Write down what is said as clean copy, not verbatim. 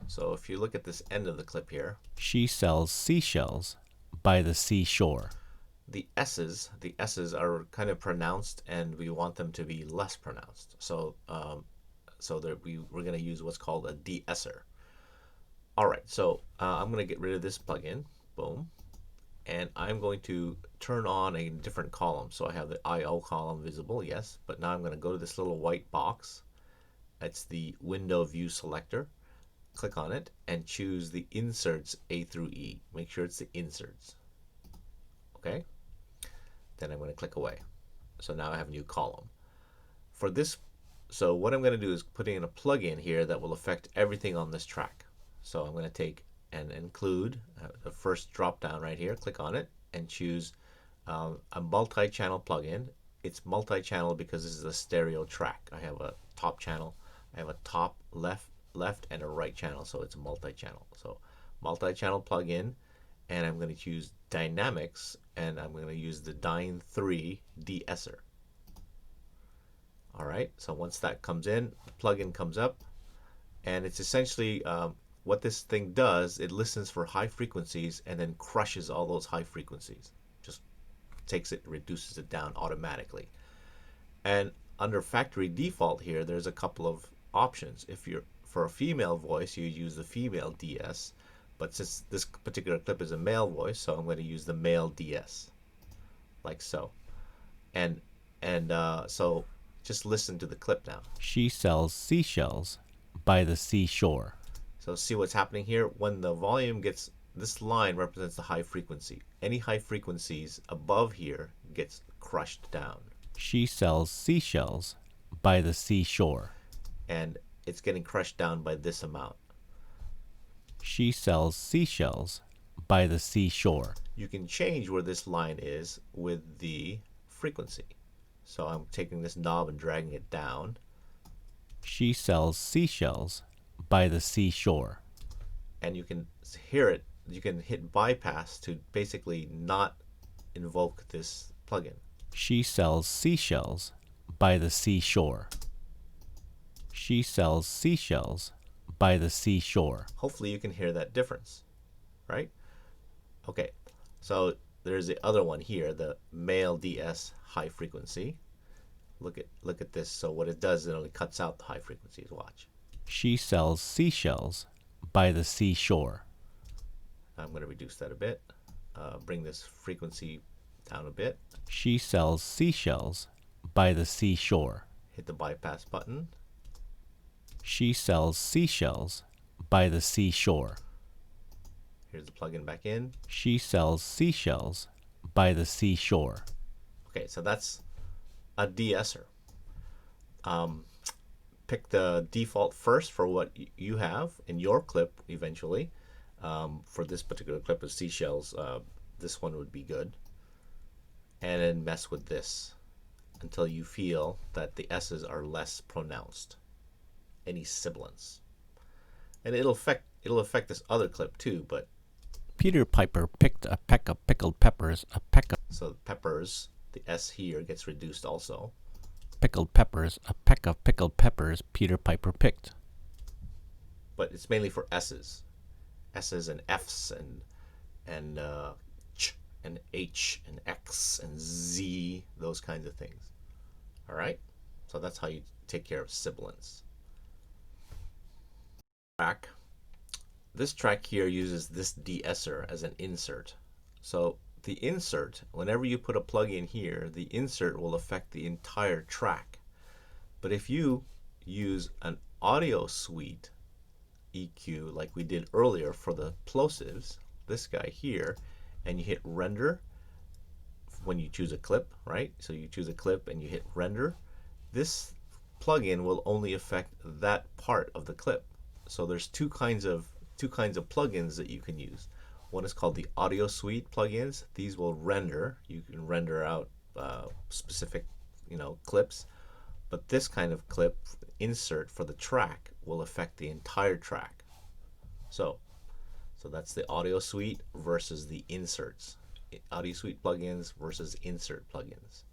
So if you look at this end of the clip here, She sells seashells by the seashore. the S's are kind of pronounced, and we want them to be less pronounced. So that we're going to use what's called a de-esser. All right, so I'm going to get rid of this plugin. Boom. And I'm going to turn on a different column. So I have the IO column visible, yes, but now I'm going to go to this little white box. It's the window view selector. Click on it and choose the inserts A through E. Make sure it's the inserts. Okay? Then I'm going to click away. So now I have a new column. For this, so what I'm going to do is put in a plugin here that will affect everything on this track. So I'm going to take and include the first drop down right here, click on it, and choose a multi-channel plugin. It's multi-channel because this is a stereo track. I have a top channel, I have a top left and a right channel, so it's a multi-channel. So multi-channel plugin, and I'm going to choose dynamics, and I'm going to use the Dyne 3 de-esser. All right, so once that comes in, the plugin comes up, and it's essentially what this thing does. It listens for high frequencies and then crushes all those high frequencies. Just takes it, reduces it down automatically. And under factory default here, there's a couple of options. If you're for a female voice, you use the female DS, but since this particular clip is a male voice, so I'm going to use the male DS, like so. And so just listen to the clip now. She sells seashells by the seashore. So see what's happening here. When the volume gets, this line represents the high frequency. Any high frequencies above here gets crushed down. She sells seashells by the seashore. And it's getting crushed down by this amount. She sells seashells by the seashore. You can change where this line is with the frequency. So I'm taking this knob and dragging it down. She sells seashells by the seashore. And you can hear it. You can hit bypass to basically not invoke this plugin. She sells seashells by the seashore. She sells seashells by the seashore. Hopefully you can hear that difference, right? Okay, so there's the other one here, the male DS high frequency. Look at this. So what it does, it only cuts out the high frequencies. Watch. She sells seashells by the seashore. I'm going to reduce that a bit. Bring this frequency down a bit. She sells seashells by the seashore. Hit the bypass button. She sells seashells by the seashore. Here's the plugin back in. She sells seashells by the seashore. Okay, so that's a de-esser. Pick the default first for what you have in your clip eventually. For this particular clip of seashells, this one would be good. And then mess with this until you feel that the S's are less pronounced. Any sibilance. And it'll affect this other clip too, but Peter Piper picked a peck of pickled peppers, a peck of so peppers, the S here gets reduced also. pickled peppers, a peck of pickled peppers Peter Piper picked. But it's mainly for S's. S's and F's and Ch and H and X and Z, those kinds of things. All right? So that's how you take care of sibilance. This track here uses this de-esser as an insert. So the insert, whenever you put a plug in here, the insert will affect the entire track. But if you use an audio suite EQ like we did earlier for the plosives, this guy here, and you hit render when you choose a clip, right? So you choose a clip and you hit render, this plugin will only affect that part of the clip. So there's two kinds of plugins that you can use. One is called the audio suite plugins. These will render. You can render out specific, clips. But this kind of clip insert for the track will affect the entire track. So that's the audio suite versus the inserts. Audio suite plugins versus insert plugins.